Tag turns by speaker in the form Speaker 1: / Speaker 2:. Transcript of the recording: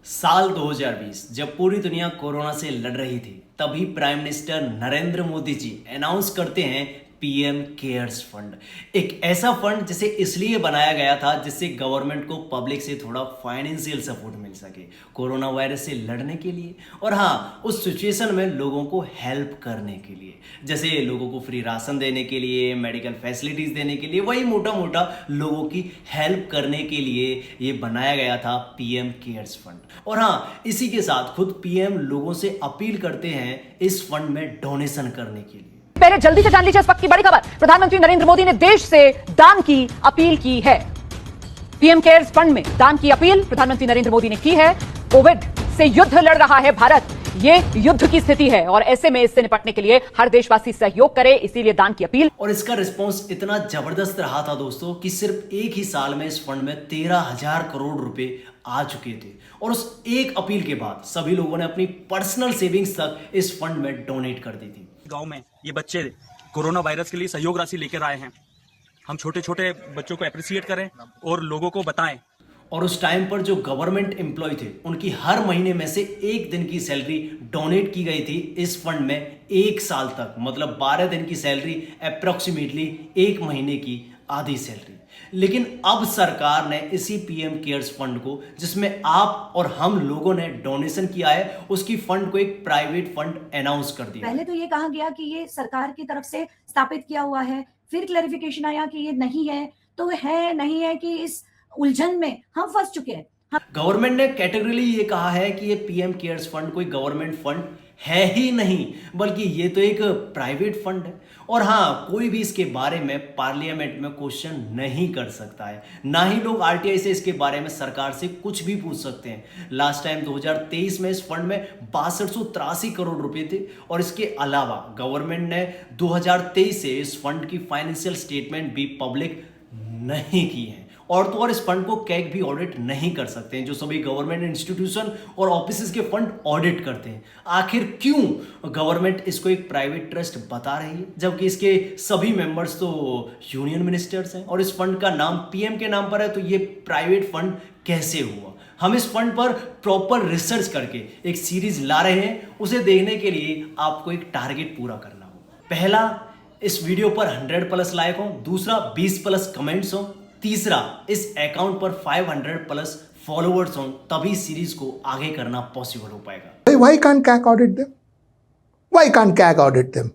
Speaker 1: साल 2020 जब पूरी दुनिया कोरोना से लड़ रही थी, तभी prime minister Narendra Modi ji announce करते हैं पीएम केयर्स फंड। एक ऐसा फंड जिसे इसलिए बनाया गया था जिससे गवर्नमेंट को पब्लिक से थोड़ा फाइनेंशियल सपोर्ट मिल सके कोरोना वायरस से लड़ने के लिए, और हाँ, उस सिचुएशन में लोगों को हेल्प करने के लिए, जैसे लोगों को फ्री राशन देने के लिए, मेडिकल फैसिलिटीज देने के लिए, वही मोटा मोटा लोगों की हेल्प करने के लिए ये बनाया गया था पीएम केयर्स फंड। और हाँ, इसी के साथ खुद पीएम लोगों से अपील करते हैं इस फंड में डोनेशन करने के लिए।
Speaker 2: पहले जल्दी से जान लीजिए इस वक्त की बड़ी खबर। प्रधानमंत्री नरेंद्र मोदी ने देश से दान की अपील की है। पीएम केयर्स फंड में दान की अपील प्रधानमंत्री नरेंद्र मोदी ने की है। कोविड से युद्ध लड़ रहा है भारत, ये युद्ध की स्थिति है और ऐसे में इससे निपटने के लिए हर देशवासी सहयोग करे, इसीलिए दान की अपील।
Speaker 1: और इसका रिस्पॉन्स इतना जबरदस्त रहा था दोस्तों कि सिर्फ एक ही साल में इस फंड में 13,000 करोड़ रुपए आ चुके थे। और उस एक अपील के बाद सभी लोगों ने अपनी पर्सनल सेविंग्स तक इस फंड में डोनेट कर दी थी।
Speaker 3: गांव में ये बच्चे कोरोना वायरस के लिए सहयोग राशि लेकर आए हैं। हम छोटे छोटे बच्चों को अप्रिशिएट करें और लोगों को बताएं।
Speaker 1: और उस टाइम पर जो गवर्नमेंट एम्प्लॉय थे, उनकी हर महीने में से एक दिन की सैलरी डोनेट की गई थी इस फंड में एक साल तक। मतलब 12 दिन की सैलरी अप्रोक्सीमेटली एक महीने की आधी सैलरी। लेकिन अब सरकार ने इसी पीएम केयर्स फंड को, जिसमें आप और हम लोगों ने डोनेशन किया है, उसकी फंड को एक प्राइवेट फंड अनाउंस कर दिया।
Speaker 4: पहले तो ये कहा गया कि ये सरकार की तरफ से स्थापित किया हुआ है, फिर क्लैरिफिकेशन आया कि ये नहीं है, तो है नहीं है कि इस उलझन में हम फंस चुके हैं।
Speaker 1: गवर्नमेंट ने कैटेगरीली ये कहा है कि ये पीएम केयर्स फंड कोई गवर्नमेंट फंड है ही नहीं, बल्कि ये तो एक प्राइवेट फंड है। और हाँ, कोई भी इसके बारे में पार्लियामेंट में क्वेश्चन नहीं कर सकता है, ना ही लोग आरटीआई से इसके बारे में सरकार से कुछ भी पूछ सकते हैं। लास्ट टाइम 2023 में इस फंड में 6283 करोड़ रुपए थे। और इसके अलावा गवर्नमेंट ने 2023 से इस फंड की फाइनेंशियल स्टेटमेंट भी पब्लिक नहीं की है। और तो और इस फंड को कैग भी ऑडिट नहीं कर सकते हैं, जो सभी गवर्नमेंट इंस्टीट्यूशन और ऑफिसेज के फंड ऑडिट करते हैं। आखिर क्यों गवर्नमेंट इसको एक प्राइवेट ट्रस्ट बता रही है, जबकि इसके सभी मेंबर्स तो यूनियन मिनिस्टर्स हैं और इस फंड का नाम पीएम के नाम पर है, तो ये प्राइवेट फंड कैसे हुआ? हम इस फंड पर प्रॉपर रिसर्च करके एक सीरीज ला रहे हैं। उसे देखने के लिए आपको एक टारगेट पूरा करना होगा। पहला, इस वीडियो पर 100+ लाइक हो। दूसरा, 20+ कमेंट्स हो। तीसरा, इस अकाउंट पर 500+ फॉलोअर्स हों, तभी सीरीज को आगे करना पॉसिबल हो पाएगा।
Speaker 5: Why can't CAC audit them? Why can't CAC audit them?